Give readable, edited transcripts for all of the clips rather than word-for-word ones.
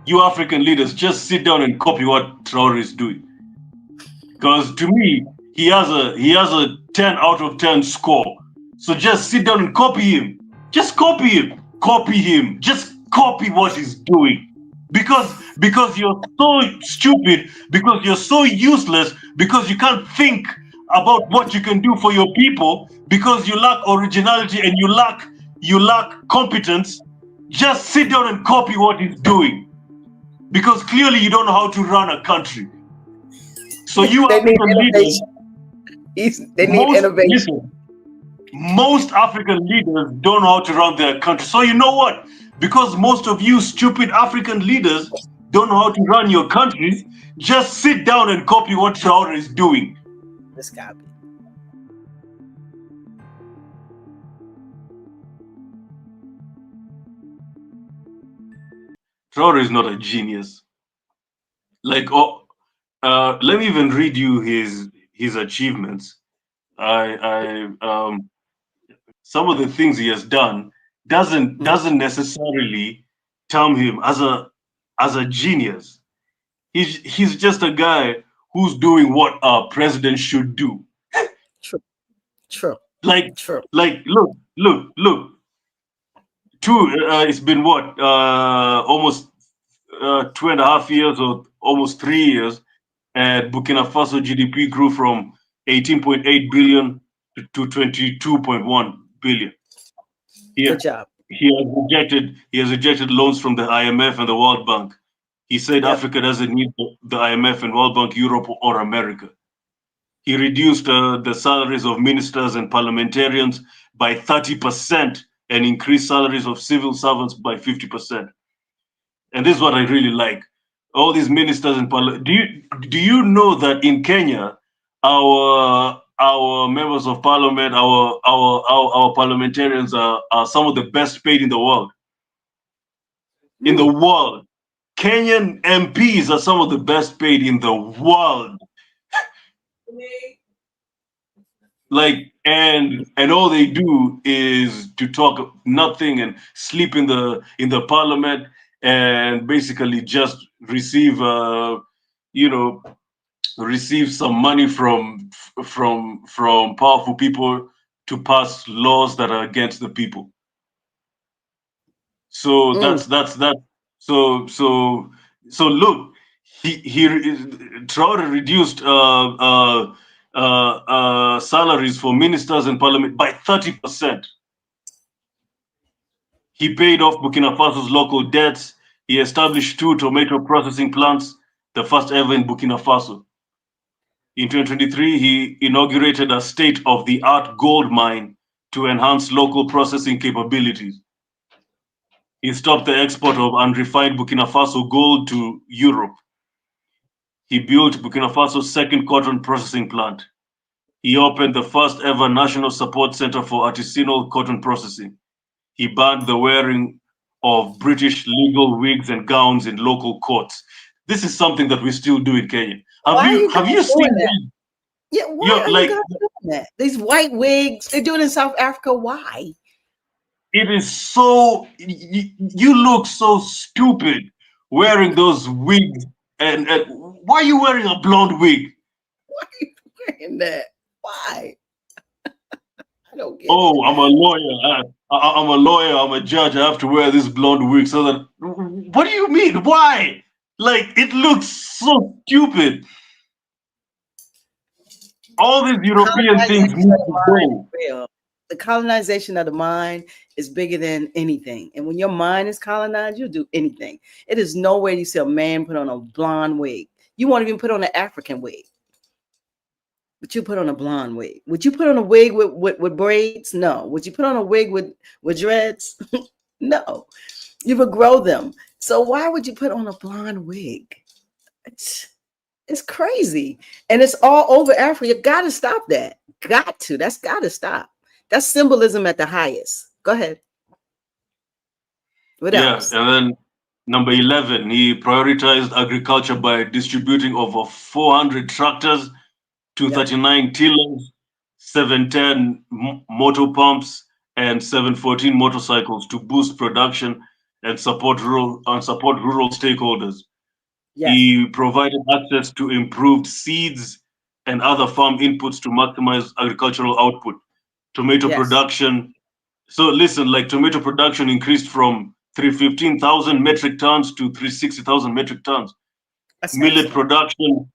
you African leaders just sit down and copy what Traore is doing. Because to me, he has a 10 out of 10 score. So just sit down and copy him. Just copy him. Copy him. Just copy what he's doing. Because you're so stupid, because you're so useless, because you can't think about what you can do for your people, because you lack originality and you lack competence. Just sit down and copy what he's doing. Because clearly you don't know how to run a country. So you They need African leaders, innovation. They need innovation. listen, most African leaders don't know how to run their country. So you know what? Because most of you stupid African leaders don't know how to run your countries, just sit down and copy what Traore is doing. This copy. Traore is not a genius. Like, oh, let me even read you his achievements. I some of the things he has done doesn't necessarily term him as a genius. He's just a guy who's doing what a president should do. True. True. Like True. look. Two. It's been what almost 2.5 years or almost 3 years, and Burkina Faso GDP grew from 18.8 billion to 22.1 billion. He, Good job. he has rejected loans from the IMF and the World Bank. He said Yep. Africa doesn't need the IMF and World Bank, Europe or America. He reduced the salaries of ministers and parliamentarians by 30% and increased salaries of civil servants by 50%. And this is what I really like. All these ministers and do you know that in Kenya, our members of parliament, our parliamentarians are some of the best paid in the world. In the world, Kenyan MPs are some of the best paid in the world. Like, and all they do is to talk nothing and sleep in the parliament, and basically just receive you know receive some money from powerful people to pass laws that are against the people. So Mm. that's so look, he Traore reduced salaries for ministers and parliament by 30%. He paid off Burkina Faso's local debts. He established 2 tomato processing plants, the first ever in Burkina Faso. In 2023, he inaugurated a state-of-the-art gold mine to enhance local processing capabilities. He stopped the export of unrefined Burkina Faso gold to Europe. He built Burkina Faso's second cotton processing plant. He opened the first ever national support center for artisanal cotton processing. He banned the wearing of British legal wigs and gowns in local courts. This is something that we still do in Kenya. Have Why are you you have guys you doing seen that? these? Yeah, why You're are you like, guys doing that? These white wigs, they do it in South Africa. Why? it is so you look so stupid wearing those wigs, and why are you wearing a blonde wig? Why are you wearing that? Why? I don't get it. Oh, I'm a lawyer. I'm a lawyer. I'm a judge. I have to wear this blonde wig so that. What do you mean? Why? Like, it looks so stupid. All these European things Colonization need of the to mind go. is real. The colonization of the mind is bigger than anything. And when your mind is colonized, you'll do anything. It is no way you see a man put on a blonde wig. You won't even put on an African wig, but you put on a blonde wig. Would you put on a wig with braids? No. Would you put on a wig with dreads? No. You would grow them. So why would you put on a blonde wig? It's crazy. And it's all over Africa. You got to stop that. Got to. That's got to stop. That's symbolism at the highest. Go ahead. What Yeah, else? and then number 11, he prioritized agriculture by distributing over 400 tractors, Yep. 239 tillers, 710 motor pumps, and 714 motorcycles to boost production and support rural stakeholders. Yes. He provided access to improved seeds and other farm inputs to maximize agricultural output. Tomato Yes. production. So listen, like tomato production increased from 315,000 metric tons to 360,000 metric tons. That's Millet excellent. production,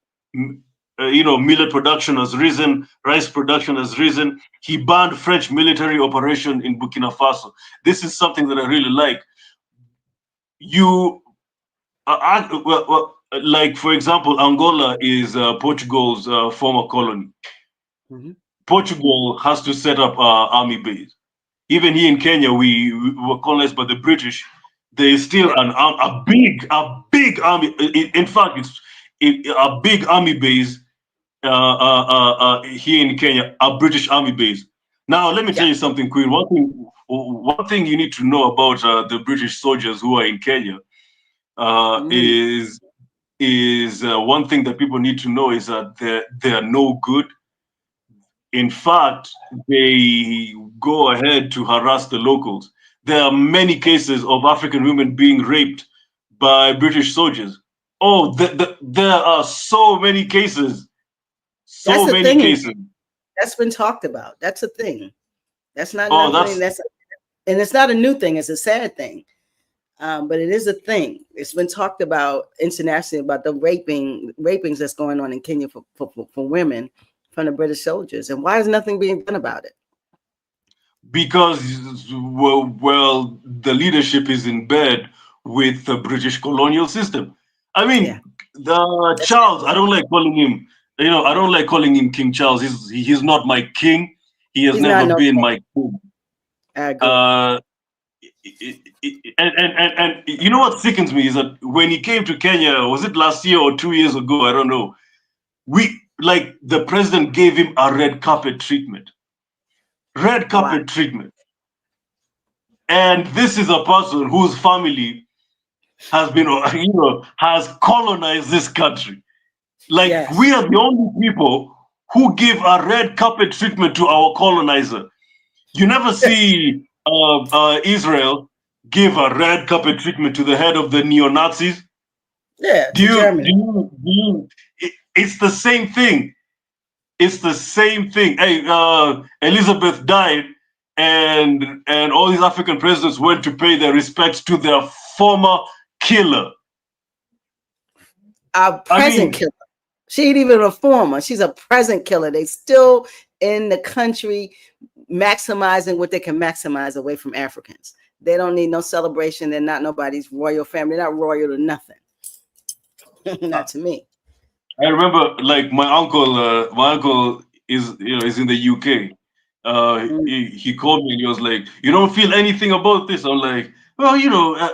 millet production has risen, rice production has risen. He banned French military operation in Burkina Faso. This is something that I really like. You, like for example, Angola is Portugal's former colony. Mhm. Portugal has to set up army base. Even here in Kenya, we were colonized by the British. There is still Yeah. a big army. In fact, a big army base here in Kenya, a British army base. Now, let me tell Yeah. you something, Queen. One thing you need to know about the British soldiers who are in Kenya Mm. is one thing that people need to know is that they are no good. In fact, they go ahead to harass the locals. There are many cases of African women being raped by British soldiers. Oh, there are so many cases. That's So the many thing. cases. That's been talked about. That's a thing. That's not Oh, nothing. that's That's and it's not a new thing. It's a sad thing. But it is a thing. It's been talked about internationally about the rapings that's going on in Kenya for women from the British soldiers. And why is nothing being done about it? because well, the leadership is in bed with the British colonial system. I Yeah, mean, the Charles. I don't like calling him. I don't like calling him King Charles. He's not my king. He has he's not never no. been my king. I agree. Uh, and you know what sickens me is that when he came to Kenya, was it last year or 2 years ago? I don't know. We like the president gave him a red carpet treatment. Red Wow. carpet treatment. And this is a person whose family has been, has colonized this country. Like Yes. we are the only people who give a red carpet treatment to our colonizer. You never see Israel give a red carpet treatment to the head of the neo Nazis. Yeah, Do to you? Do Germany. you? Do you? It's the same thing. It's the same thing. Hey, Elizabeth died, and all these African presidents went to pay their respects to their former killer. Our I present mean, killer. She ain't even a former. She's a present killer. They still in the country maximizing what they can maximize away from Africans. They don't need no celebration. They're not nobody's royal family. They're not royal to nothing. Not to me. I remember like my uncle is in the UK. Mm. He called me and he was like, "You don't feel anything about this?" I'm like, "Well,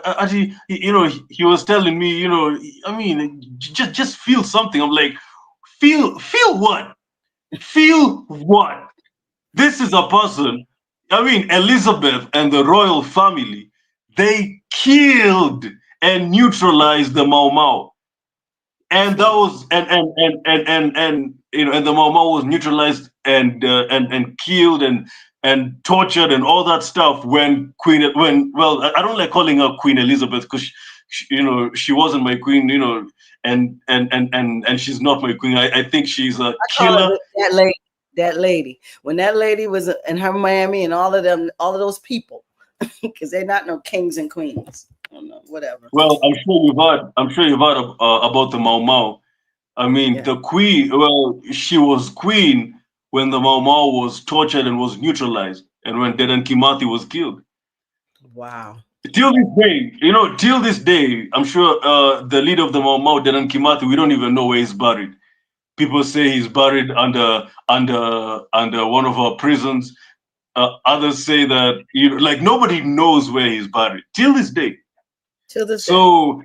actually, he was telling me, I mean, just feel something." I'm like, "Feel what? Feel what?" This is a person. I mean, Elizabeth and the royal family, they killed and neutralized the Mau Mau, and that was and the Mau Mau was neutralized and killed and tortured and all that stuff when I don't like calling her Queen Elizabeth because she wasn't my queen, and she's not my queen. I think she's a I call killer. her that lady. That lady. When that lady was in her Miami and all of them, all of those people, because they're not no kings and queens. I don't know, whatever. Well, I'm sure you've heard about the Mau Mau. I mean, Yeah. the queen, well, she was queen when the Mau Mau was tortured and was neutralized, and when Dedan Kimathi was killed. Wow. Till this day, I'm sure the leader of the Mau Mau, Dedan Kimathi, we don't even know where he's buried. People say he's buried under one of our prisons. Others say that like nobody knows where he's buried till this day. Till this day. So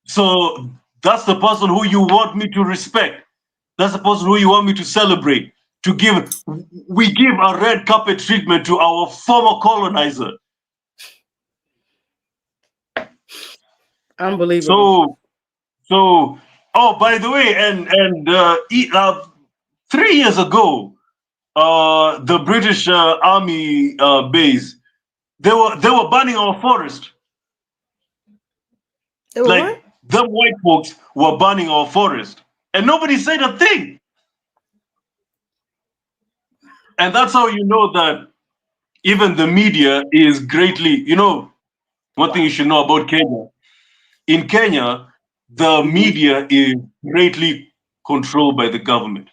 So that's the person who you want me to respect. That's the person who you want me to celebrate. We give a red carpet treatment to our former colonizer. Unbelievable. So, so, oh, by the way, and 3 years ago, the British Army base, they were burning our forest. They were Like what? the white folks were burning our forest, and nobody said a thing. And that's how you know that even the media is greatly, one thing you Wow. should know about Kenya. In Kenya, the Mm-hmm. media is greatly controlled by the government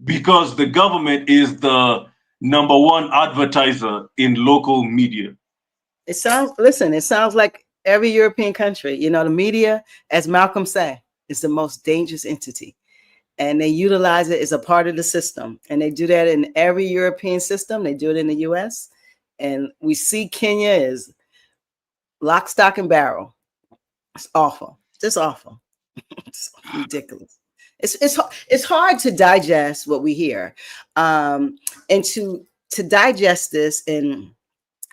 because the government is the number one advertiser in local media. Listen, it sounds like every European country. You know, the media, as Malcolm said, is the most dangerous entity. And they utilize it as a part of the system. And they do that in every European system. They do it in the US. And we see Kenya as lock, stock, and barrel. It's awful. Just awful. It's ridiculous. It's hard to digest what we hear, and to digest this and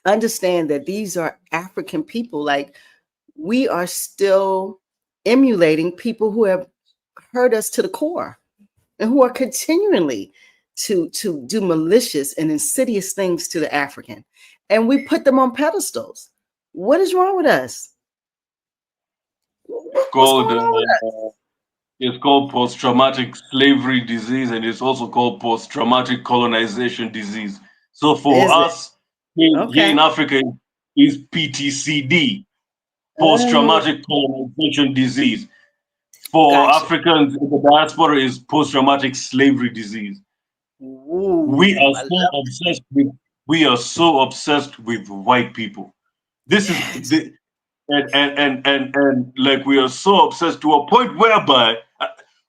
understand that these are African people. Like, we are still emulating people who have hurt us to the core and who are continually to do malicious and insidious things to the African, and we put them on pedestals. What is wrong with us? It's What's called going on with us? uh, it's called post-traumatic slavery disease, and it's also called post-traumatic colonization disease. So for Is it us here okay? in Africa, is PTCD, Oh, post-traumatic colonization disease. For gotcha. Africans in the diaspora, is post-traumatic slavery disease. We Ooh, are I so love obsessed with we are so obsessed with white people. This is that. the and like we are so obsessed to a point whereby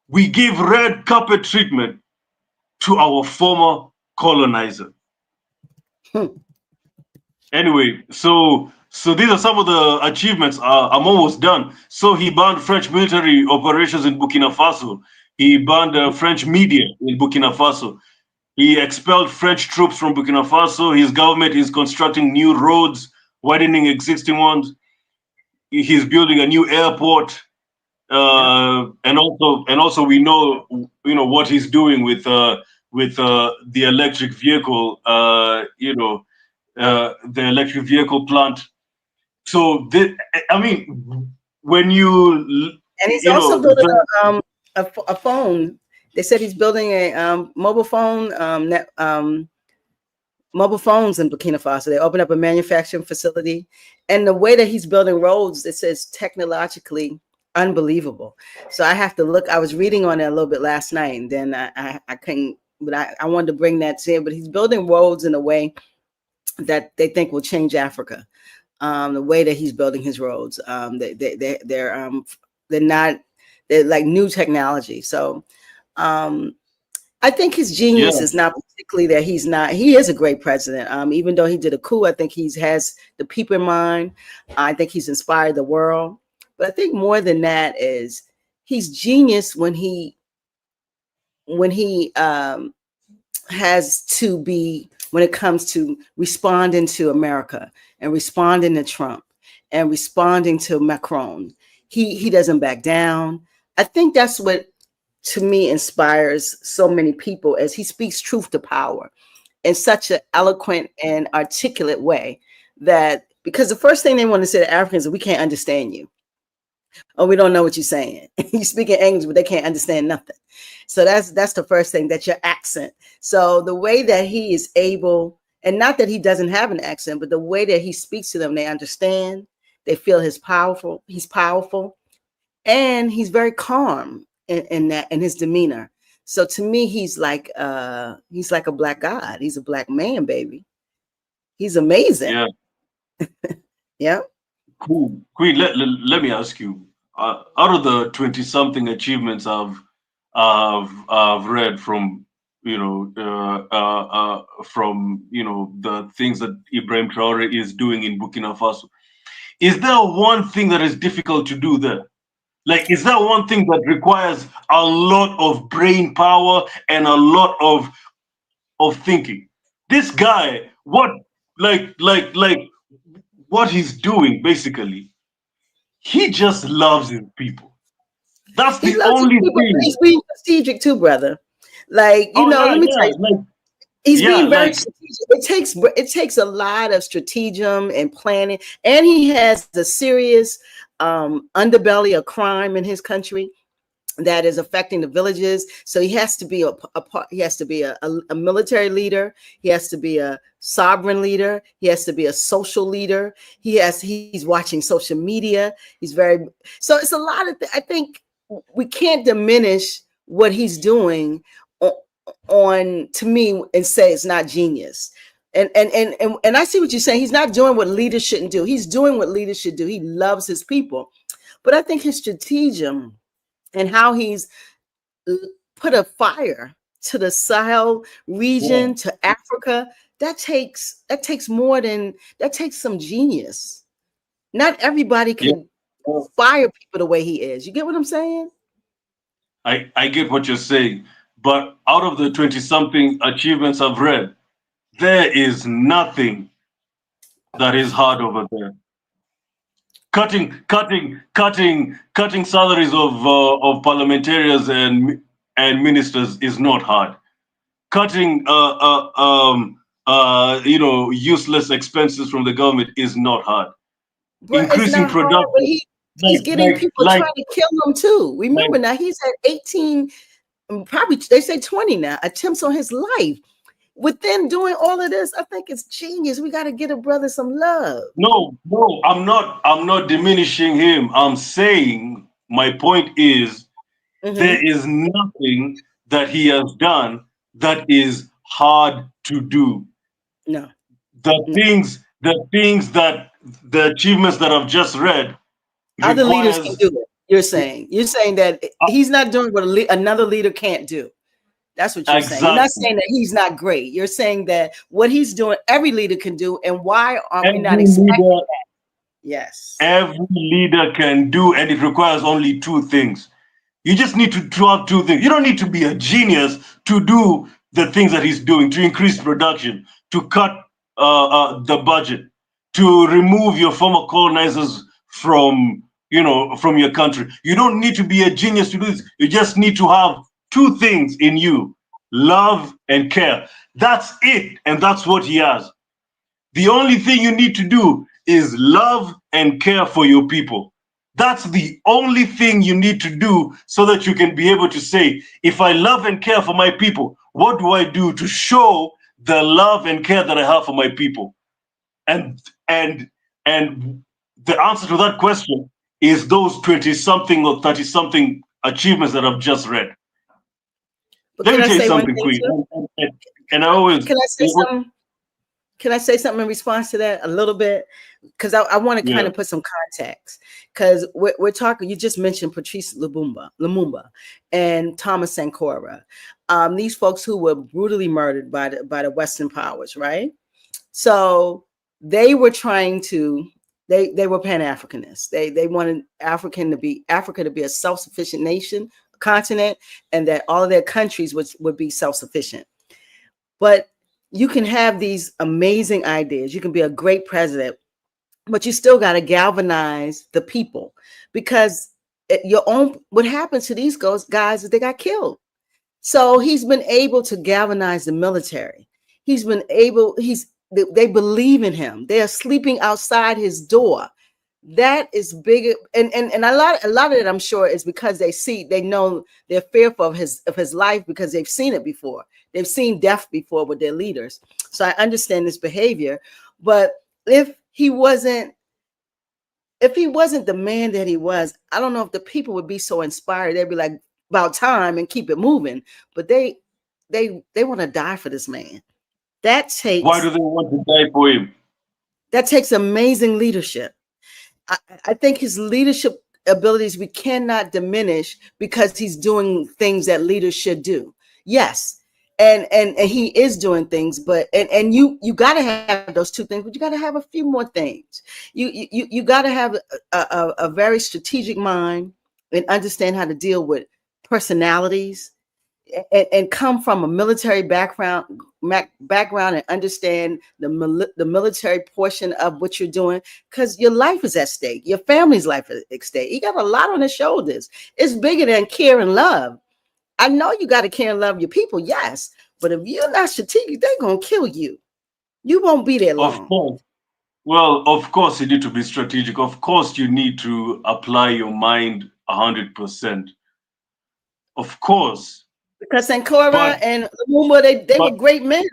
we give red carpet treatment to our former colonizer. Hmm. Anyway, so these are some of the achievements. I'm almost done. So he banned French military operations in Burkina Faso. He banned French media in Burkina Faso. He expelled French troops from Burkina Faso. His government is constructing new roads, widening existing ones. He's building a new airport, Yeah. and also we know what he's doing with the electric vehicle. The electric vehicle plant. So I mean, when And he's you also know building the a phone. They said he's building a mobile phone mobile phones in Burkina Faso. They opened up a manufacturing facility, and the way that he's building roads, it says technologically unbelievable. So I have to look. I was reading on it a little bit last night, and then I couldn't. But I wanted to bring that to him. But he's building roads in a way that they think will change Africa. The way that he's building his roads, they're not they're like new technology. So I think his yeah, genius is not particularly that he's not. He is a great president. Even though he did a coup, I think he has the people in mind. I think he's inspired the world. But I think more than that is he's genius when he has to be when it comes to responding to America and responding to Trump and responding to Macron. He doesn't back down. I think that's what to me inspires so many people as he speaks truth to power in such an eloquent and articulate way that because the first thing they want to say to Africans is we can't understand you. Oh, we don't know what you're saying. You speak in English, but they can't understand nothing. So that's the first thing, that your accent. So the way that he is able, and not that he doesn't have an accent, but the way that he speaks to them, they understand, they feel he's powerful, and he's very calm in that in his demeanor. So to me, he's like a black god. He's a black man, baby. He's amazing. yeah. Yeah. Cool. Queen, let me ask you, out of the 20 something achievements I've read from from the things that Ibrahim Traoré is doing in Burkina Faso, is there one thing that is difficult to do there? Like, is there one thing that requires a lot of brain power and a lot of thinking? This guy, like what he's doing basically, he just loves his people. That's He the loves his only people, but thing. he's being strategic too, brother. Like, Oh yeah, let me tell yeah, you, he's yeah, being very like strategic. It takes a lot of strategism and planning, and he has a serious underbelly of crime in his country that is affecting the villages. So he has to be he has to be a military leader. He has to be a sovereign leader. He has to be a social leader. He's watching social media. He's very, so it's a lot of, I think we can't diminish what he's doing on to me and say it's not genius. And I see what you're saying. He's not doing what leaders shouldn't do. He's doing what leaders should do. He loves his people. But I think his stratagem and how he's put a fire to the Sahel region, to Africa, that takes some genius. Not everybody can fire people the way he is. You get what I'm saying? I get what you're saying, but out of the 20-something achievements I've read, there is nothing that is hard over there. Cutting salaries of parliamentarians and ministers is not hard. Cutting useless expenses from the government is not hard. But increasing production. But he's getting people trying to kill him too. Remember now, he's at 18, probably they say 20 now, attempts on his life. Within doing all of this, I think it's genius. We got to get a brother some love. No, I'm not diminishing him. I'm saying my point is there is nothing that he has done that is hard to do. No. The the achievements that I've just read, other leaders can do it. You're saying that he's not doing what another leader can't do. That's what you're saying. You're not saying that he's not great. You're saying that what he's doing, every leader can do. And why are we not expecting that? Yes. Every leader can do, and it requires only two things. You just need to have two things. You don't need to be a genius to do the things that he's doing, to increase production, to cut the budget, to remove your former colonizers from your country. You don't need to be a genius to do this. You just need to have two things in you: love and care. That's it, and that's what he has. The only thing you need to do is love and care for your people. That's the only thing you need to do so that you can be able to say, if I love and care for my people, what do I do to show the love and care that I have for my people? And the answer to that question is those 20-something or 30-something achievements that I've just read. Let me tell you something, Queen. And I always... Can I say something? Can I say something in response to that a little bit? Because I want to kind of put some context. Because we're talking, you just mentioned Patrice Lumumba and Thomas Sankara. These folks who were brutally murdered by the Western powers, right? So they were trying to, they were Pan-Africanists. They wanted Africa to be a self-sufficient nation, continent, and that all of their countries would be self-sufficient. But you can have these amazing ideas. You can be a great president, but you still got to galvanize the people, because what happens to these guys is they got killed. So he's been able to galvanize the military. They believe in him. They are sleeping outside his door. That is bigger. And a lot of it, I'm sure, is because they know they're fearful of his life, because they've seen it before. They've seen death before with their leaders. So I understand this behavior. But if he wasn't the man that he was, I don't know if the people would be so inspired. They'd be like, about time, and keep it moving. But they want to die for this man. Why do they want to die for him? That takes amazing leadership. I think his leadership abilities we cannot diminish, because he's doing things that leaders should do. Yes. And he is doing things, but and you got to have those two things, but you got to have a few more things. You got to have a very strategic mind and understand how to deal with personalities, and come from a military background and understand the military portion of what you're doing, because your life is at stake. Your family's life is at stake. You got a lot on his shoulders. It's bigger than care and love. I know you got to care and love your people, yes, but if you're not strategic, they're going to kill you. You won't be there long. Of course. Well, of course, you need to be strategic. Of course, you need to apply your mind 100%. Of course, Because Sankora but and Lumumba, they were but great men,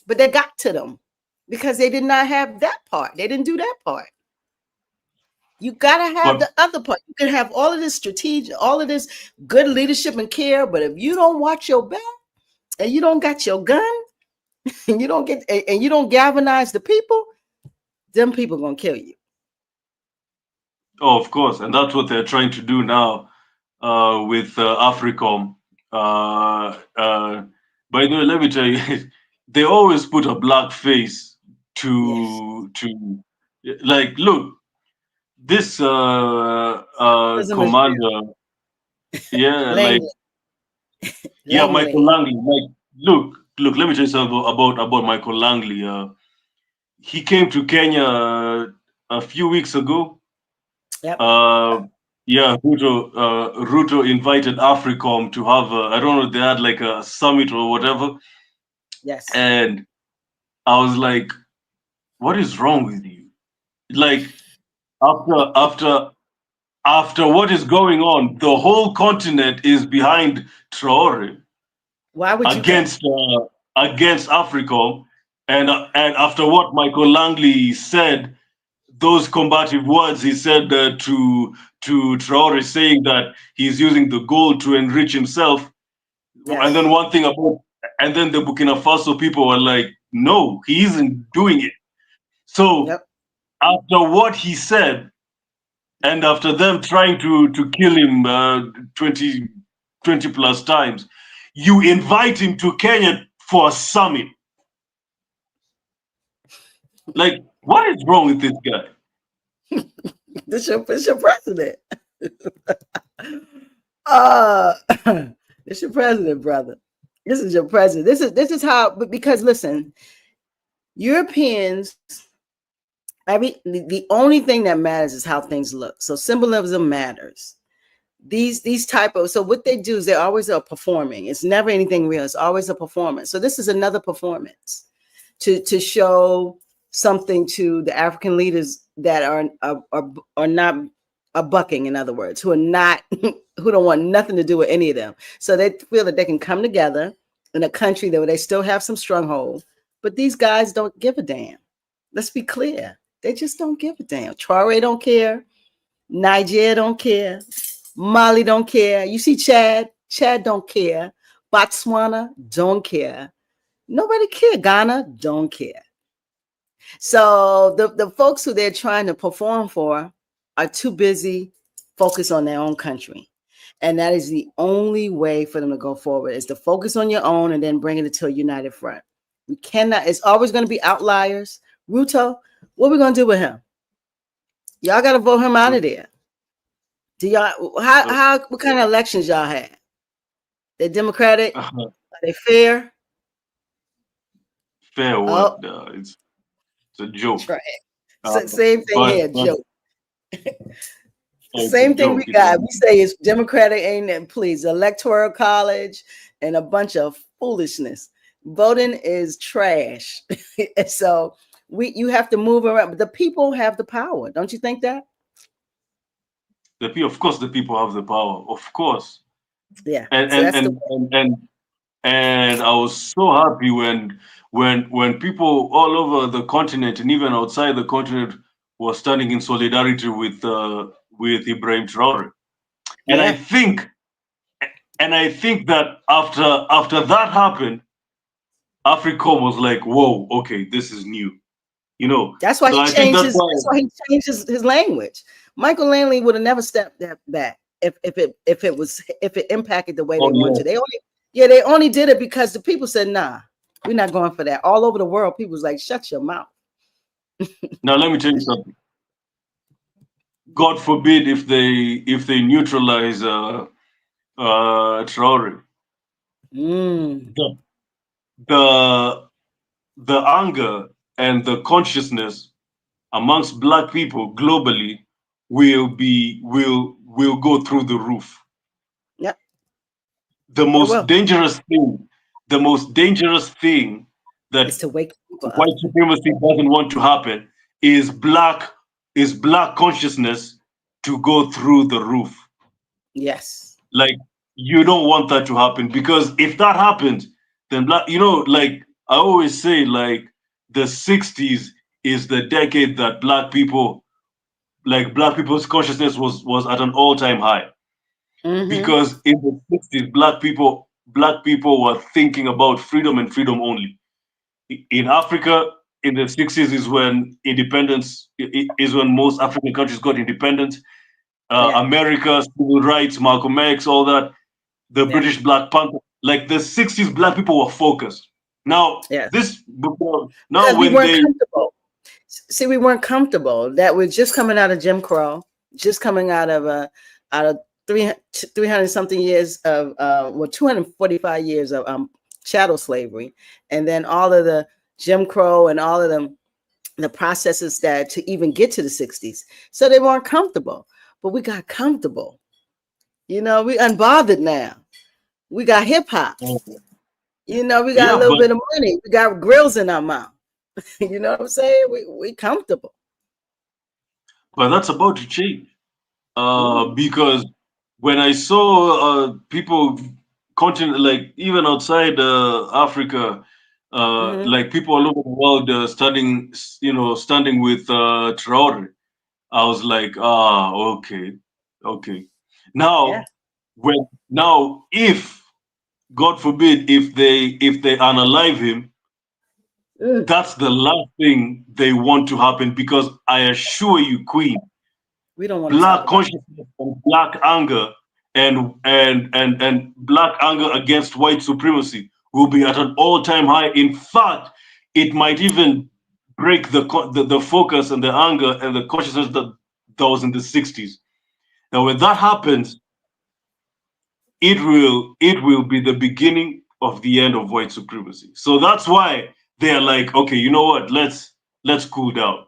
but they got to them because they did not have that part. They didn't do that part. You gotta have but the other part. You can have all of this strategic, all of this good leadership and care, but if you don't watch your back and you don't got your gun and you don't get and you don't galvanize the people, them people gonna kill you. oh, of course, and that's what they're trying to do now with Africom. Uh, uh, by the way, let me tell you, they always put a black face Yes. to like look this Ism is real. commander, yeah, like Langley. yeah, Michael Langley. Langley. Like, look. Let me tell you something about Michael Langley. He came to Kenya a few weeks ago. Yep. Uh, yeah, Ruto invited Africom to have I don't know, they had like a summit or whatever, Yes. and I was like, what is wrong with you? Like after after after what is going on, the whole continent is behind Traore Why would you go? against Africom, and after what Michael Langley said, those combative words he said to Traore, saying that he's using the gold to enrich himself, and then Yes. one thing about, and then the Burkina Faso people were like, no, he isn't doing it. So Yep. after what he said, and after them trying to kill him 20, 20 plus times, you invite him to Kenya for a summit. Like, what is wrong with this guy? This your president. Uh this your president, brother. This is your president. This is how, because listen, Europeans, the only thing that matters is how things look. So symbolism matters. These type of, so what they do is they're always performing. It's never anything real. It's always a performance. So this is another performance to show something to the African leaders that are not are bucking, in other words, who are not who don't want nothing to do with any of them. So they feel that they can come together in a country that where they still have some stronghold, but these guys don't give a damn. Let's be clear. They just don't give a damn. Traore don't care. Niger don't care. Mali don't care. You see Chad? Chad don't care. Botswana don't care. Nobody care. Ghana don't care. So the folks who they're trying to perform for are too busy focused on their own country. And that is the only way for them to go forward, is to focus on your own and then bring it to a united front. We cannot, it's always going to be outliers. Ruto, what are we going to do with him? Y'all got to vote him out of there. Do y'all, what kind of elections y'all had? They're democratic? Are they fair? Fair what? Oh, It's a joke. trash. Uh, Same thing here, but joke. it's a Same thing we joke. It's a got. We say it's democratic, ain't it? Please, electoral college and a bunch of foolishness. Voting is trash. So you have to move around. But the people have the power. Don't you think that? of course the people have the power, of course. Yeah. And So and that's the and and and, and I was so happy when people all over the continent and even outside the continent were standing in solidarity with Ibrahim Traoré. And I yeah. think that after that happened, Africom was like, whoa, okay, this is new, you know. That's why So he I think changed that's his. why. That's why he changed his language. Michael Langley would have never stepped that back if it impacted the way Oh they want yeah. to. They only did it because the people said, "Nah, we're not going for that." All over the world, people was like, "Shut your mouth." Now let me tell you something. God forbid if they neutralize Traore. Mm. The the the anger and the consciousness amongst black people globally will go through the roof. Yep, The it most will. dangerous thing, the most dangerous thing that It's to wake people up. white supremacy doesn't want to happen is black consciousness to go through the roof. Yes. Like, you don't want that to happen, because if that happens, then black, like I always say, like, the 60s is the decade that black people's consciousness was at an all-time high, Mm-hmm. because in the 60s black people were thinking about freedom and freedom only. In Africa, in the 60s is when is when most African countries got independence. Yeah. America, civil rights, Malcolm X, all that, the Yeah. British Black Panther, like the 60s, black people were focused. Now, Yes. this now Because we when weren't they comfortable. See, we weren't comfortable. That was just coming out of Jim Crow, just coming out of 300 something years of 245 years of chattel slavery, and then all of the Jim Crow and all of the processes that to even get to the 60s. So they weren't comfortable, but we got comfortable. We unbothered now. We got hip hop. We got a yeah, little bit of money. We got grills in our mouth. You know what I'm saying? We comfortable. but that's about to change. Mm. Because when I saw people continent, like even outside Africa, Mm-hmm. like people all over the world standing with Traore, I was like, okay, okay. Yeah. Now, if God forbid, if they unalive him, Mm. that's the last thing they want to happen, because I assure you, Queen, We don't want to talk black about consciousness and black anger and black anger against white supremacy will be at an all-time high. In fact, it might even break the focus and the anger and the consciousness that was in the 60s. Now, when that happens, it will be the beginning of the end of white supremacy. So that's why they're like, okay, you know what? Let's cool down. I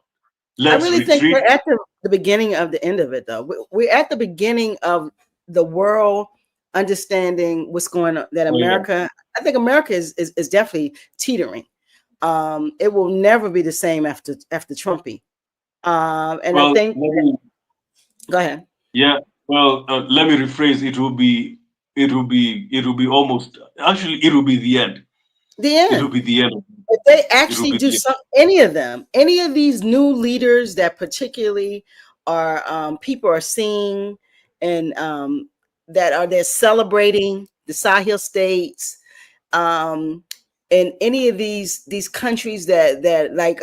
Let's really think retreat. we're at the beginning of the end of it, though. We're at the beginning of the world understanding what's going on. That Oh yeah. America, I think America is definitely teetering. It will never be the same after Trumpy. And I Well, think, go ahead. yeah. Well, let me rephrase. It will be almost. Actually, it will be the end. The It will end. be the end. If they It will actually be do the end. some, any of them, any of these new leaders that particularly are people are seeing and that are they're celebrating the Sahel states, um, and any of these countries that like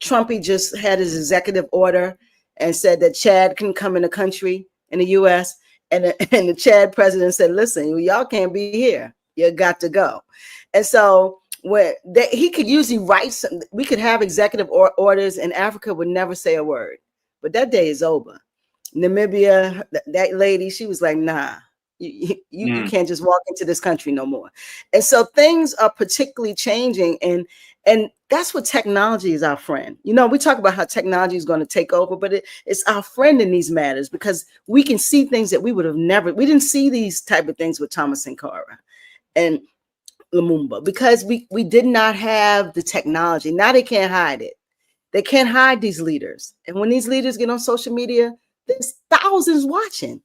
Trumpy just had his executive order and said that Chad can come in the country in the U.S. and the Chad president said, "Listen, y'all can't be here. You got to go." And so he could usually write some, we could have executive orders, and Africa would never say a word. But that day is over. Namibia, that lady, she was like, nah, you can't just walk into this country no more. And so things are particularly changing, and that's what technology is our friend. We talk about how technology is going to take over, but it's our friend in these matters, because we can see things that we didn't see these type of things with Thomas Sankara and Lumumba, because we did not have the technology. Now they can't hide it. They can't hide these leaders. And when these leaders get on social media, there's thousands watching.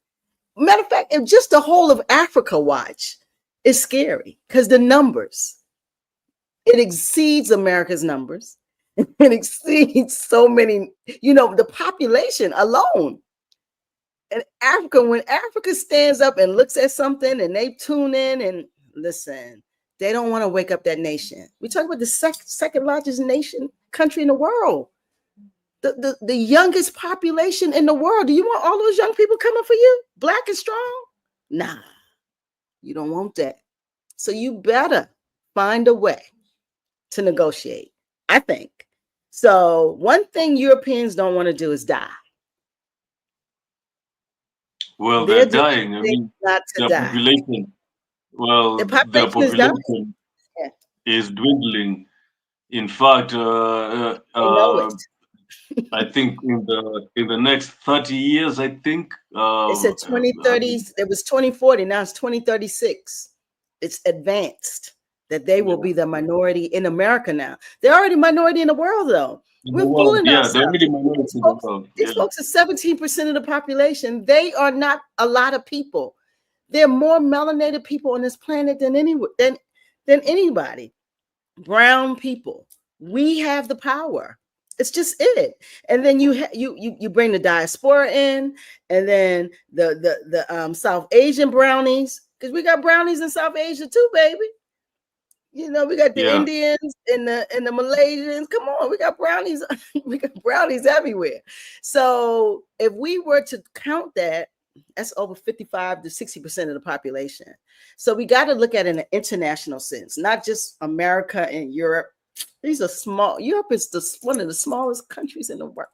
Matter of fact, if just the whole of Africa watch, it's scary, because the numbers, it exceeds America's numbers. It exceeds so many, the population alone. And Africa, when Africa stands up and looks at something and they tune in and listen, they don't want to wake up that nation. We talk about the second largest country in the world, the youngest population in the world. Do you want all those young people coming for you, black and strong? Nah, you don't want that. So you better find a way to negotiate, I think. So one thing Europeans don't want to do is die. Well, They're they're doing dying. I things mean, not to their die. population. The Well, their population is dying. population Yeah, is dwindling. In fact, they know it. I think in the next 30 years, I think. They said 2030, it was 2040, now it's 2036. It's advanced that they will be the minority in America now. They're already minority in the world, though. in the We're world. fooling Yeah, they're ourselves. really minority in the world. These Yeah. folks are 17% of the population. They are not a lot of people. There are more melanated people on this planet than anybody. Brown people. We have the power. It's just it. And then you bring the diaspora in, and then the South Asian brownies, because we got brownies in South Asia too, baby. You know, we got the Yeah. Indians and the Malaysians. Come on, we got brownies. We got brownies everywhere. So if we were to count that, that's over 55 to 60% of the population. So we got to look at it in an international sense, not just America and Europe. These are small. Europe is one of the smallest countries in the world.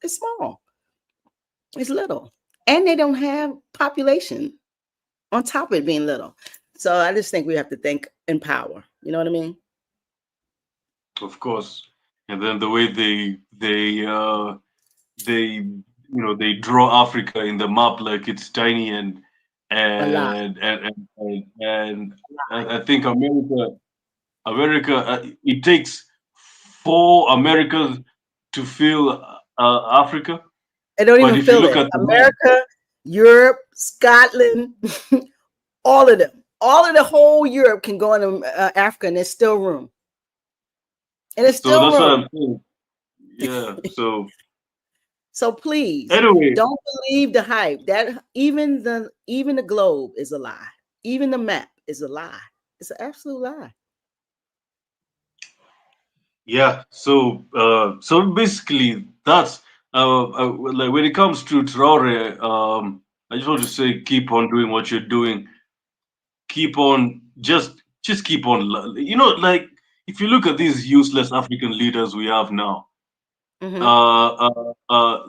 It's small. It's little. And they don't have population on top of it being little. So I just think we have to think in power. You know what I mean? Of course. And then the way they draw Africa in the map like it's tiny A lot. and I think America it takes 4 Americas to fill Africa. They don't But even if you feel look it. at the map, America, Europe, Scotland, all of them. All of the whole Europe can go into Africa, and there's still room. And it's so still that's what room. I'm saying. Yeah. So please Anyway, don't believe the hype. That even the globe is a lie. Even the map is a lie. It's an absolute lie. yeah. So basically, that's like when it comes to Traore, I just want to say, keep on doing what you're doing. Keep on, just keep on. Like if you look at these useless African leaders we have now, Mm-hmm. uh, uh, uh,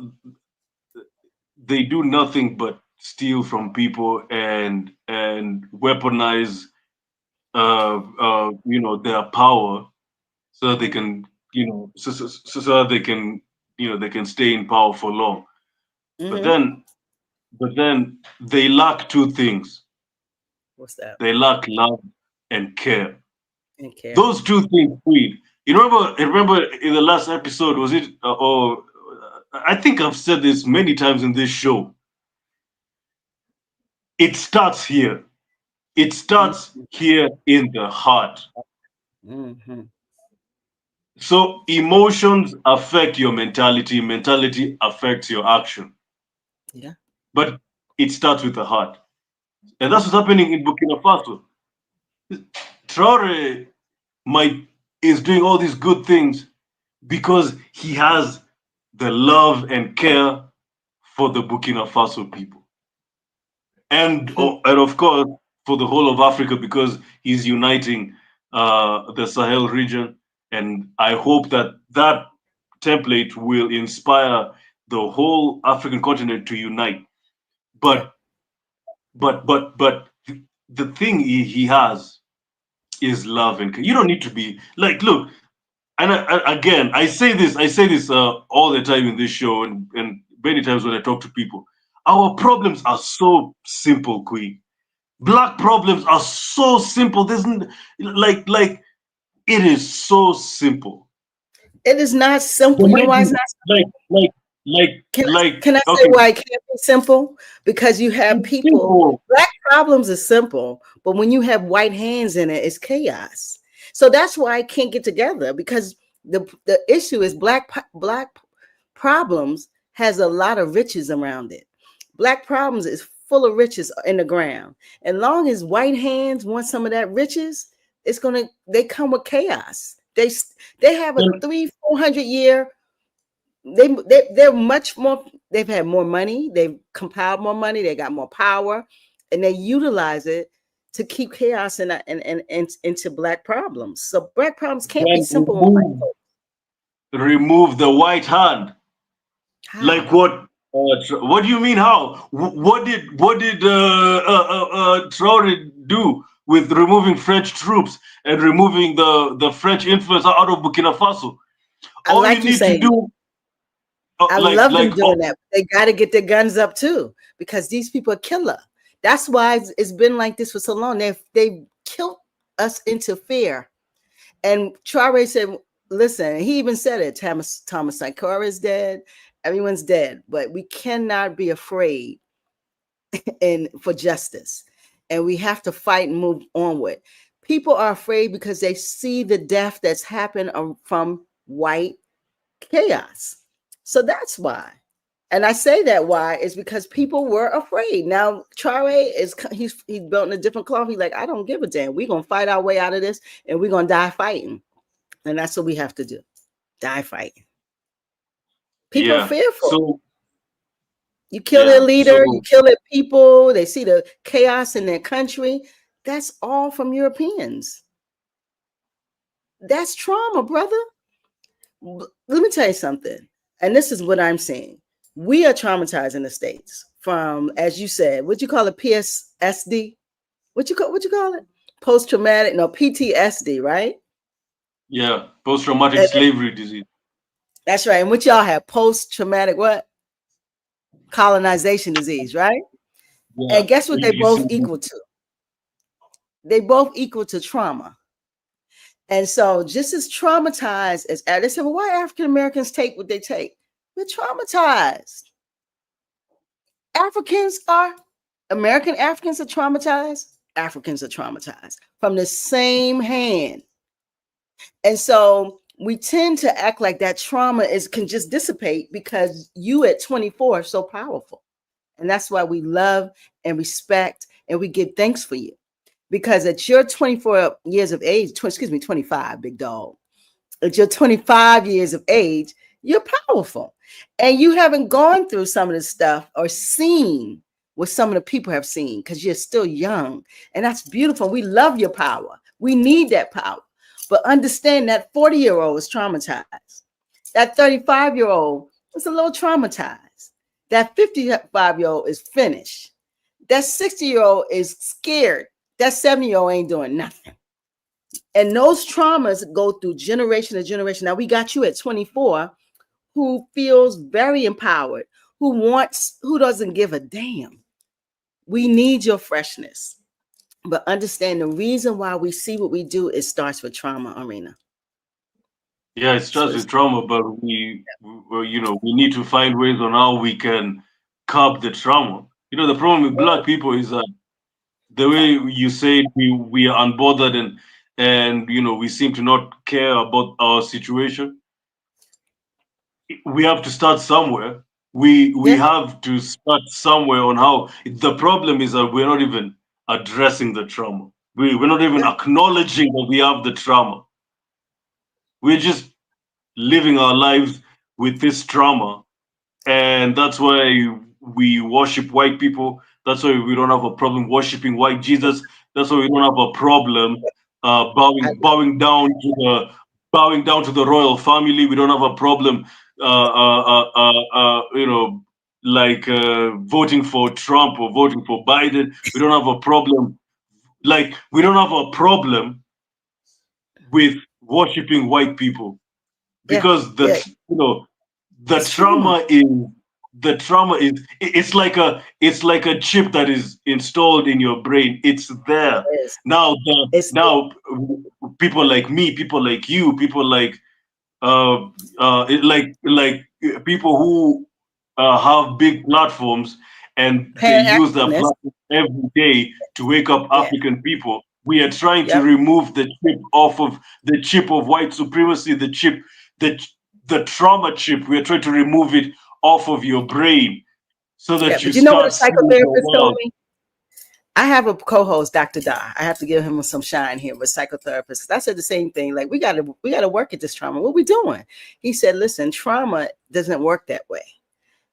they do nothing but steal from people and weaponize, their power so that they can, so that they can, they can stay in power for long. But Mm-hmm. then, but then they lack two things. What's that? They lack love and care. And care. Those two things, Creed. Remember in the last episode, was it? Or I think I've said this many times in this show. It starts here. It starts here in the heart. Mm-hmm. So emotions affect your mentality. Mentality affects your action. Yeah. But it starts with the heart. And that's what's happening in Burkina Faso. Traore might is doing all these good things because he has the love and care for the Burkina Faso people. And of course for the whole of Africa because he's uniting the Sahel region. And I hope that that template will inspire the whole African continent to unite. Yeah. But the thing he has is love and care. You don't need to be like, look, and again, I say this all the time in this show, and many times when I talk to people. Our problems are so simple, Queen. Black problems are so simple. There's like it is so simple. It is not There simple. You know might why be it's not? like like like like Can I say okay, why it can't be simple? Because you have it's people, simple. black problems is simple, but when you have white hands in it, it's chaos. So that's why I can't get together, because the issue is black problems has a lot of riches around it. Black problems is full of riches in the ground. And long as white hands want some of that riches, they come with chaos. They have a And 300-400 year, they're much more, they've had more money, they've compiled more money, they got more power, and they utilize it to keep chaos and into black problems. So black problems can't be then simple with white folks. remove the white hand. Like How? what? What do you mean? How? What did Traore do with removing French troops and removing the French influence out of Burkina Faso? I All you like you need to saying that. do, I like love them like doing that. They got to get their guns up too, because these people are killer. That's why it's been like this for so long. They killed us into fear. And Traore said, listen, he even said it. Thomas Sankara is dead. Everyone's dead, but we cannot be afraid for justice, and we have to fight and move onward. People are afraid because they see the death that's happened from white chaos. So that's why. And I say that why is because people were afraid. Now Traore he's built in a different cloth. He's like, I don't give a damn. We're gonna fight our way out of this, and we're gonna die fighting. And that's what we have to do. Die fighting. People are fearful. So you kill their leader, you kill their people, they see the chaos in their country. That's all from Europeans. That's trauma, brother. Let me tell you something. And this is what I'm saying. We are traumatized in the States from, as you said, what you call it, PSSD? What you call it? Post-traumatic, no, PTSD, right? Yeah, post-traumatic slavery disease. That's right. And what y'all have? Post-traumatic what? Colonization disease, right? Yeah. And guess what they both equal to? They both equal to trauma. And so just as traumatized as they said, well, why African Americans take what they take? We're traumatized. American Africans are traumatized. Africans are traumatized from the same hand. And so we tend to act like that trauma can just dissipate because you at 24 are so powerful. And that's why we love and respect and we give thanks for you. Because at your 24 years of age, 25, big dog. At your 25 years of age, you're powerful. And you haven't gone through some of this stuff or seen what some of the people have seen because you're still young. And that's beautiful. We love your power. We need that power. But understand that 40-year-old is traumatized. That 35-year-old is a little traumatized. That 55-year-old is finished. That 60-year-old is scared. That 70-year-old ain't doing nothing. And those traumas go through generation to generation. Now we got you at 24 who feels very empowered, who doesn't give a damn. We need your freshness. But understand the reason why we see what we do, it starts with trauma, Arena. Yeah, it starts with trauma, but we need to find ways on how we can curb the trauma. The problem with Black people is that the way you say we are unbothered and we seem to not care about our situation. We have to start somewhere. We have to start somewhere on how the problem is that we're not even addressing the trauma. We're not even acknowledging that we have the trauma. We're just living our lives with this trauma, and that's why we worship white people. That's why we don't have a problem worshiping white Jesus. That's why we don't have a problem bowing down to the royal family. We don't have a problem, voting for Trump or voting for Biden. We don't have a problem. We don't have a problem with worshiping white people because the trauma is it's like a chip that is installed in your brain. It's there now. People like me, people like you, people like people who have big platforms and they use their platform every day to wake up African people. We are trying to remove the chip of white supremacy, the trauma chip. We are trying to remove it off of your brain so that you know what a start psychotherapist told me? I have a co-host, Dr. Da. I have to give him some shine here with psychotherapists. I said the same thing. Like, we gotta work at this trauma. What we doing? He said, listen, trauma doesn't work that way.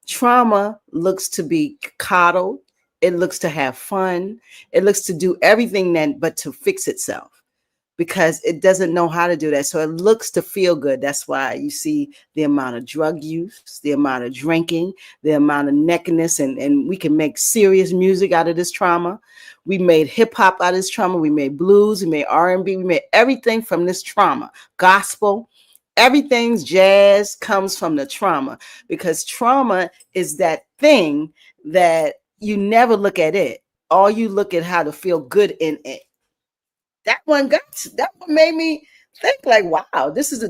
Trauma looks to be coddled. It looks to have fun. It looks to do everything but to fix itself, because it doesn't know how to do that. So it looks to feel good. That's why you see the amount of drug use, the amount of drinking, the amount of nakedness, and we can make serious music out of this trauma. We made hip hop out of this trauma. We made blues, we made R&B, we made everything from this trauma. Gospel, everything's jazz comes from the trauma, because trauma is that thing that you never look at it. All you look at how to feel good in it. That one made me think like, wow, this is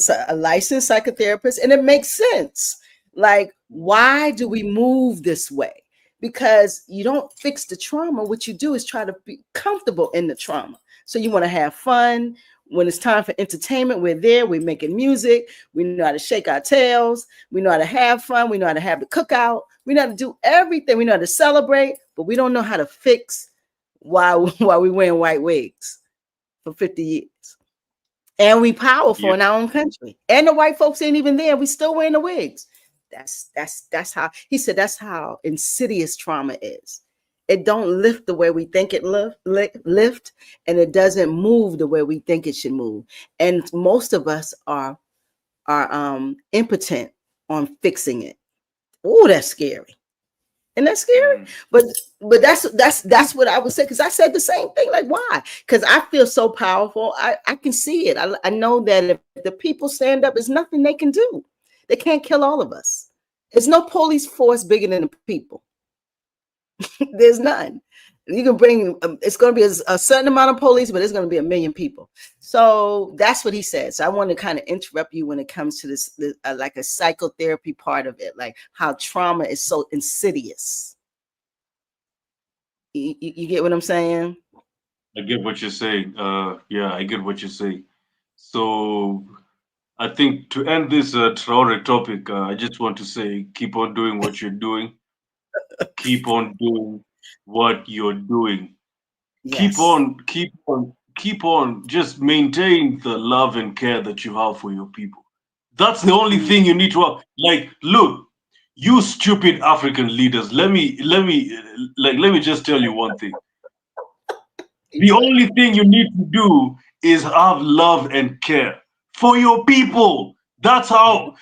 a licensed psychotherapist, and it makes sense. Like, why do we move this way? Because you don't fix the trauma. What you do is try to be comfortable in the trauma. So you want to have fun. When it's time for entertainment, we're there. We're making music. We know how to shake our tails. We know how to have fun. We know how to have the cookout. We know how to do everything. We know how to celebrate, but we don't know how to fix why we wearing white wigs for 50 years. And we powerful Yeah. in our own country. And the white folks ain't even there. We still wearing the wigs. That's how he said that's how insidious trauma is. It don't lift the way we think it lift, and it doesn't move the way we think it should move. And most of us are impotent on fixing it. Oh, that's scary. And that's scary. Mm. But that's what I would say, because I said the same thing. Like, why? Because I feel so powerful. I can see it. I know that if the people stand up, there's nothing they can do. They can't kill all of us. There's no police force bigger than the people. There's none. You can bring, it's going to be a certain amount of police, but it's going to be 1 million people. So that's what he said. So I want to kind of interrupt you when it comes to this like a psychotherapy part of it, like how trauma is so insidious. You get what I'm saying? I get what you're saying. Yeah, I get what you're saying. So I think to end this Traore topic, I just want to say keep on doing what you're doing. Keep on doing what you're doing. Keep Yes. on, keep on, keep on. Just maintain the love and care that you have for your people. That's the only Mm. thing you need to have. Like, look, you stupid African leaders. Let me just tell you one thing. The only thing you need to do is have love and care for your people. That's how,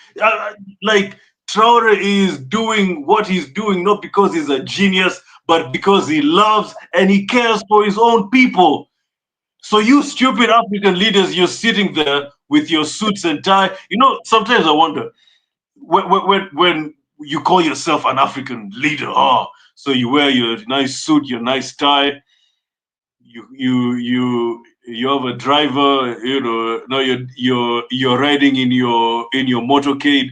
like, Traore is doing what he's doing, not because he's a genius, but because he loves and he cares for his own people. So, you stupid African leaders, you're sitting there with your suits and tie. Sometimes I wonder when you call yourself an African leader, so you wear your nice suit, your nice tie, you have a driver, now you're riding in your motorcade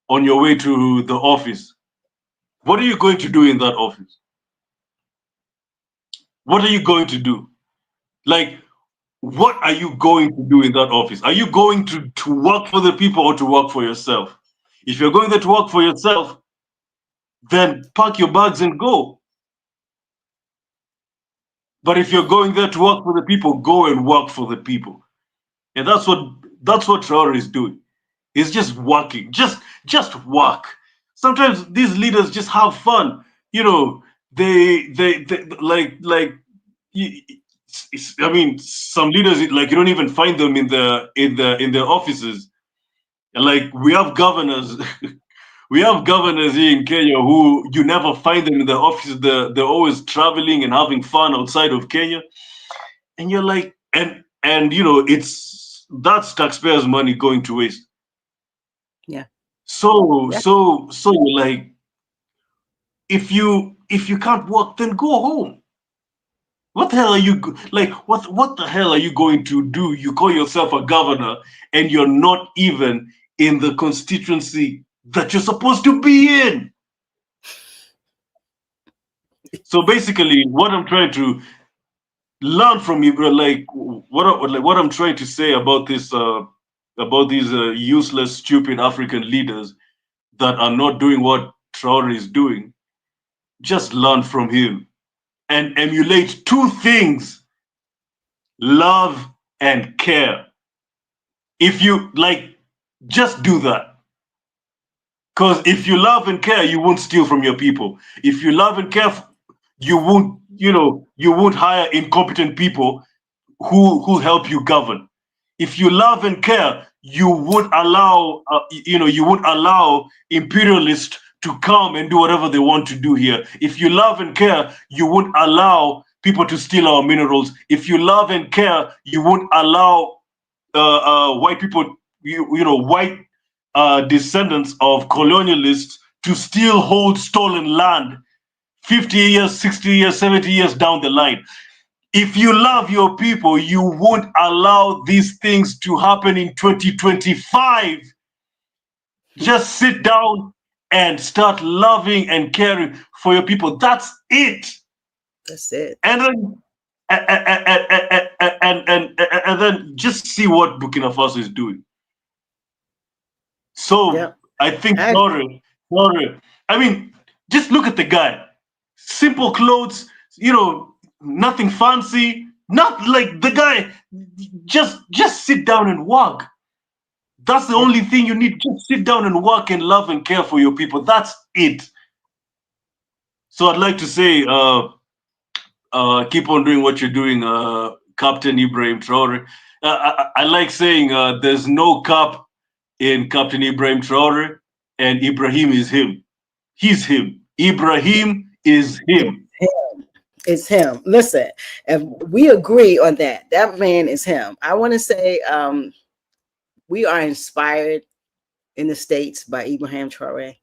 on your way to the office. What are you going to do in that office? What are you going to do? Like, what are you going to do in that office? Are you going to work for the people or to work for yourself? If you're going there to work for yourself, then pack your bags and go. But if you're going there to work for the people, go and work for the people. And that's what Traore is doing. He's just working. Just work. Sometimes these leaders just have fun. They I mean, some leaders, like, you don't even find them in their offices. Like, we have governors. We have governors here in Kenya who you never find them in their offices. They're always traveling and having fun outside of Kenya. And you're like, and that's taxpayers' money going to waste. Yeah. So Yeah. so so you're like, if you can't work, then go home. What the hell are like? What the hell are you going to do? You call yourself a governor, and you're not even in the constituency that you're supposed to be in. So basically, what I'm trying to learn from you, bro, like what I'm trying to say about these useless, stupid African leaders that are not doing what Traore is doing. Just learn from him and emulate two things: love and care. If you like, just do that. Because if you love and care, you won't steal from your people. If you love and care, you won't hire incompetent people who help you govern. If you love and care, you would allow imperialists to come and do whatever they want to do here. If you love and care, you won't allow people to steal our minerals. If you love and care, you won't allow white people, white descendants of colonialists to still hold stolen land 50 years, 60 years, 70 years down the line. If you love your people, you won't allow these things to happen in 2025. Just sit down and start loving and caring for your people. That's it. That's it. And then and then just see what Burkina Faso is doing. So Yep. I think I Traore, I mean, just look at the guy. Simple clothes, nothing fancy. Not like the guy. Just sit down and work. That's the yeah. only thing you need. Just sit down and work and love and care for your people. That's it. So I'd like to say, keep on doing what you're doing, Captain Ibrahim Traore. I like saying there's no cap in Captain Ibrahim Traore, and Ibrahim is him. He's him. Ibrahim is It's him. him. It's him. Listen, if we agree on that, that man is him. I want to say we are inspired in the States by Ibrahim Traoré.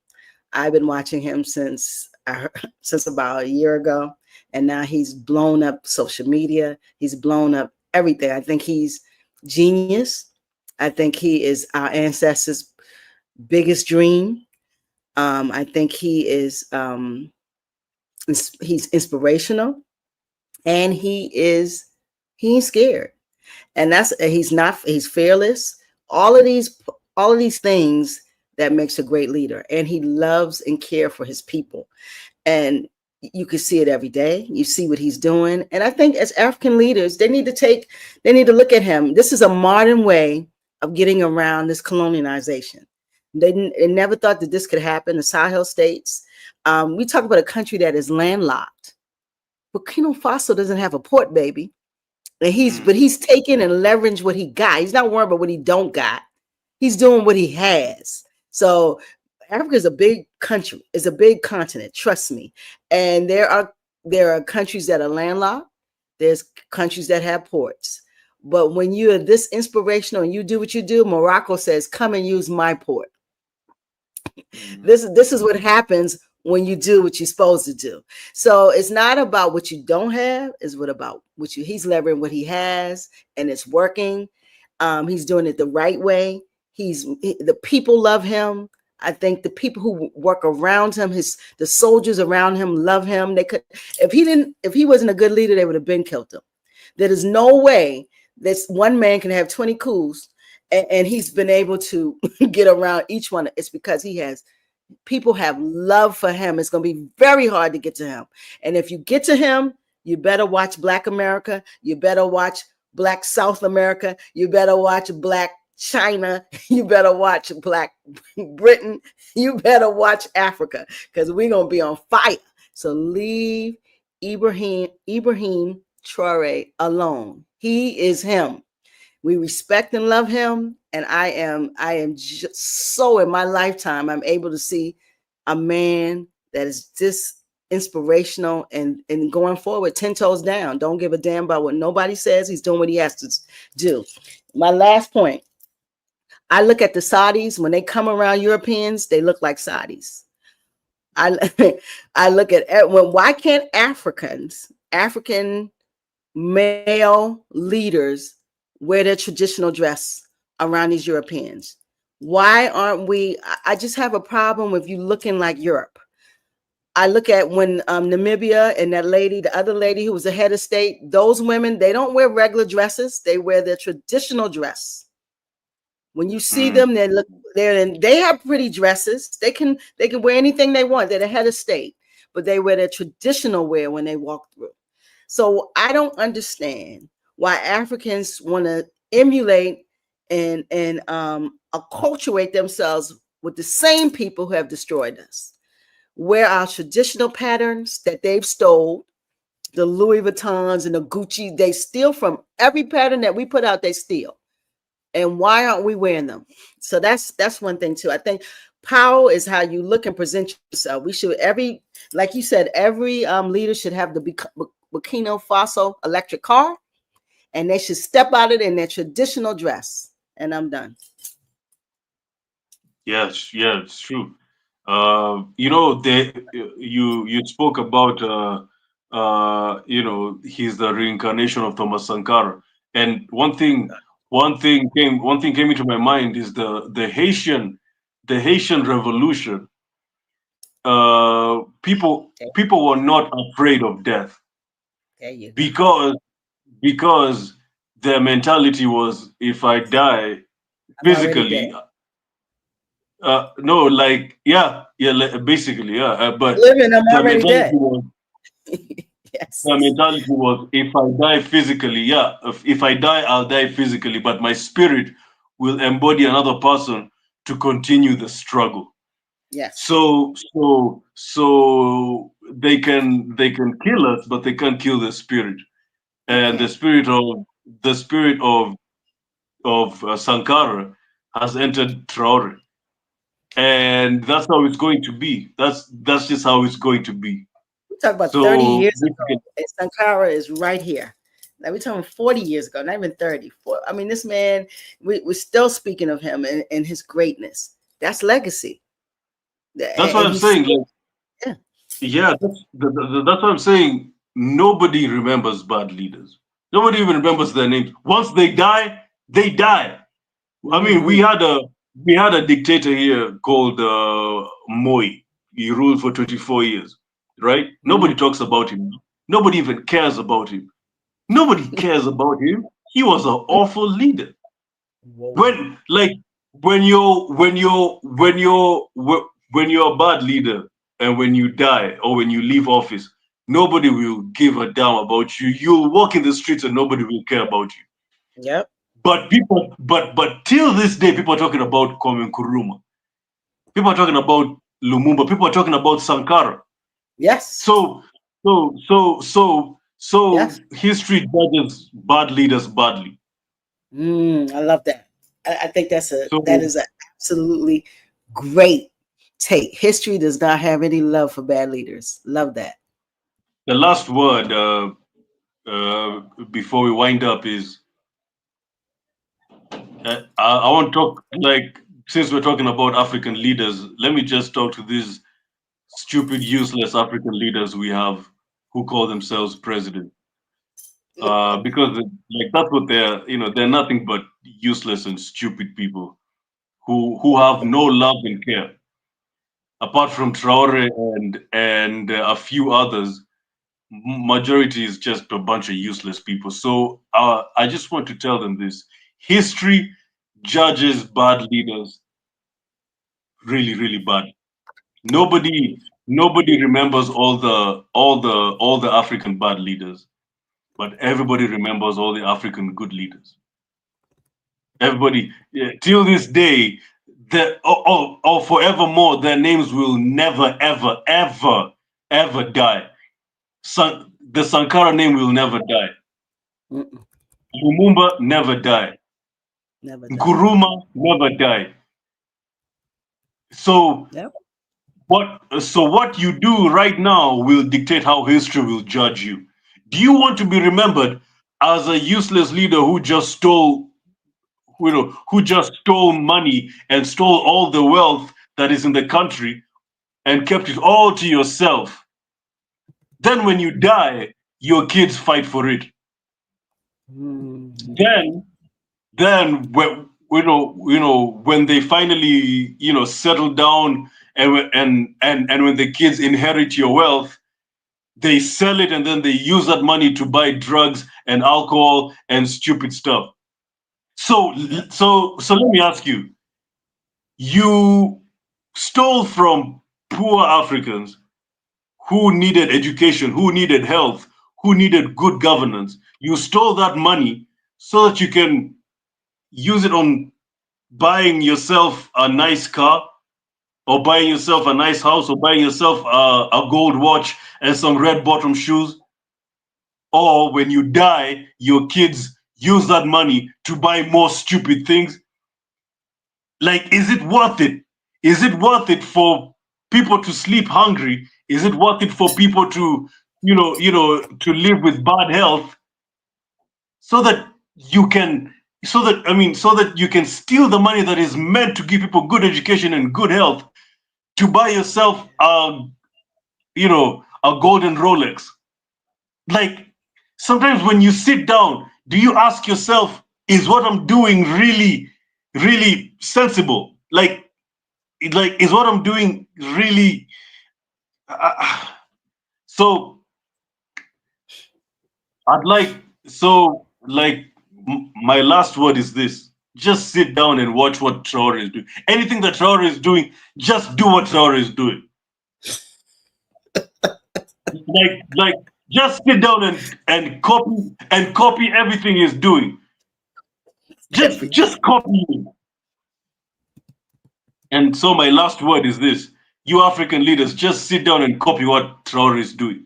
I've been watching him since about a year ago, and now he's blown up social media. He's blown up everything. I think he's genius. I think he is our ancestors' biggest dream. I think he's inspirational, and he ain't scared, and he's fearless. All of these things that makes a great leader, and he loves and care for his people, and you can see it every day. You see what he's doing, and I think as African leaders, they need to look at him. This is a modern way of getting around this colonialization. They never thought that this could happen. The Sahel states. We talk about a country that is landlocked. Burkina Faso doesn't have a port, baby. And he's taking and leveraging what he got. He's not worried about what he don't got. He's doing what he has. So Africa is a big country. It's a big continent. Trust me. And there are countries that are landlocked. There's countries that have ports. But when you are this inspirational and you do what you do, Morocco says, "Come and use my port." This is what happens when you do what you're supposed to do. So it's not about what you don't have, it's what about what he's leveraging what he has, and it's working. He's doing it the right way. The people love him. I think the people who work around him, the soldiers around him love him. They could, if he wasn't a good leader, they would have been killed him. There is no way that one man can have 20 coups and he's been able to get around each one. It's because people have love for him. It's going to be very hard to get to him. And if you get to him, you better watch Black America. You better watch Black South America. You better watch Black China. You better watch Black Britain. You better watch Africa, because we're going to be on fire. So leave Ibrahim Traoré alone. He is him. We respect and love him, and I am just so, in my lifetime, I'm able to see a man that is this inspirational and going forward 10 toes down. Don't give a damn about what nobody says. He's doing what he has to do. My last point, I look at the Saudis. When they come around Europeans, they look like Saudis. I look at why can't African male leaders wear their traditional dress around these Europeans? Why aren't we? I just have a problem with you looking like Europe. I look at when Namibia and the other lady who was the head of state, those women, they don't wear regular dresses. They wear their traditional dress. When you see them, they have pretty dresses. They can wear anything they want. They're the head of state, but they wear their traditional wear when they walk through. So I don't understand why Africans want to emulate and acculturate themselves with the same people who have destroyed us. Wear our traditional patterns that they've stole, the Louis Vuittons and the Gucci, they steal from every pattern that we put out, they steal. And why aren't we wearing them? So that's one thing too. I think power is how you look and present yourself. We should, like you said, every leader should have the Burkina Faso electric car, and they should step out of it in their traditional dress. And I'm done. Yeah, it's true. You spoke about he's the reincarnation of Thomas Sankara. And one thing came into my mind is the Haitian Revolution. People were not afraid of death There you go. because because their mentality was, if I die I'm already dead. physically, no, like, yeah, like, basically, yeah, but Living, I'm their already mentality dead. was Yes. their mentality was, if I die physically, yeah, if I die, I'll die physically, but my spirit will embody another person to continue the struggle. Yes. So they can kill us, but they can't kill the spirit. You And can't. the spirit of Sankara has entered Traore, and that's how it's going to be. That's just how it's going to be. We talk about 30 So years ago, and Sankara is right here. Now we're talking 40 years ago, not even 30. I mean, this man, we're still speaking of him and his greatness. That's legacy. that's what And I'm he's, saying. Like, yeah. yeah, that's what I'm saying. Nobody remembers bad leaders. Nobody even remembers their names. Once they die, they die. I mean, we Hmm. had a we had a dictator here called Moi. He ruled for 24 years, right? Hmm. Nobody talks about him. Nobody even cares about him. Nobody cares about him. He was an awful leader. Whoa. When like when you're a bad leader, and when you die or when you leave office, nobody will give a damn about you. You'll walk in the streets and nobody will care about you. Yep. But till this day, people are talking about Kwame Nkrumah. People are talking about Lumumba. People are talking about Sankara. Yes. So so Yes. history judges bad leaders badly. I love that. I think that So is a absolutely great take. History does not have any love for bad leaders. Love that. the last word, before we wind up, is I want to talk, like, since we're talking about African leaders, let me just talk to these stupid, useless African leaders we have who call themselves president. Because like that's what they're nothing but useless and stupid people who have no love and care. Apart from Traore and a few others, majority is just a bunch of useless people. So I just want to tell them this: history judges bad leaders really, really bad. Nobody remembers all the African bad leaders, but everybody remembers all the African good leaders. Everybody, yeah, till this day, or forevermore, their names will never, ever, ever, ever die. The Sankara name will never die. Mm-mm. Lumumba never die. Never die. Nkuruma never die. So Yep. what you do right now will dictate how history will judge you. Do you want to be remembered as a useless leader who just stole money and stole all the wealth that is in the country and kept it all to yourself? Then when you die, your kids fight for it. Mm. Then when they finally settle down, and when the kids inherit your wealth, they sell it, and then they use that money to buy drugs and alcohol and stupid stuff. So Yep. so let me ask you: you stole from poor Africans who needed education, who needed health, who needed good governance. You stole that money so that you can use it on buying yourself a nice car, or buying yourself a nice house, or buying yourself a gold watch and some red bottom shoes. Or when you die, your kids use that money to buy more stupid things. Like, is it worth it? Is it worth it for people to sleep hungry? Is it worth it for people to, to live with bad health, so that you can, so that you can steal the money that is meant to give people good education and good health, to buy yourself a golden Rolex? Like, sometimes when you sit down, do you ask yourself, is what I'm doing really, really sensible? Like, is what I'm doing really? So I'd like, so like, my last word is this: just sit down and watch what Traore is doing. Anything that Traore is doing, just do what Traore is doing. Like, just sit down and copy everything he's doing. Just copy him. And so my last word is this: you African leaders, just sit down and copy what Traore is doing.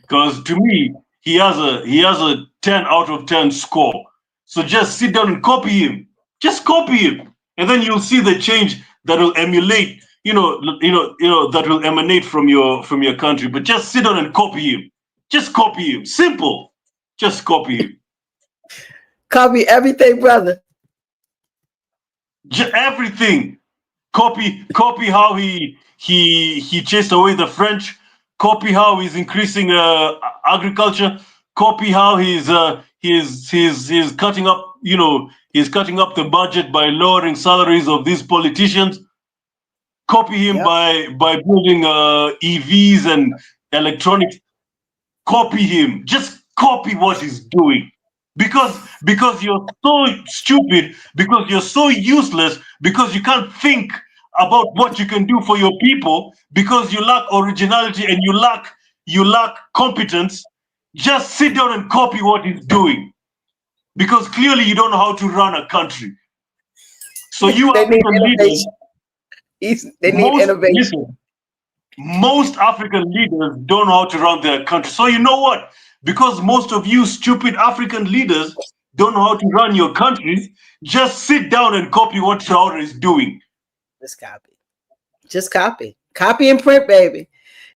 Because to me, he has a 10 out of 10 score. So just sit down and copy him. Just copy him. And then you'll see the change that will emulate, that will emanate from your country. But just sit down and copy him. Just copy him. Simple. Just copy him. Copy everything, brother. Everything. Copy how he chased away the French. Copy how he's increasing agriculture. Copy how he's cutting up, he's cutting up the budget by lowering salaries of these politicians. Copy him by building EVs and electronics. Copy him. Just copy what he's doing. Because you're so stupid, because you're so useless, because you can't think about what you can do for your people, because you lack originality and you lack competence. Just sit down and copy what he's doing, because clearly you don't know how to run a country. So you African leaders, they need innovation. Listen, most African leaders don't know how to run their country. So you know what? Because most of you stupid African leaders don't know how to run your countries, just sit down and copy what Traore is doing. Just copy. Just copy. Copy and print, baby.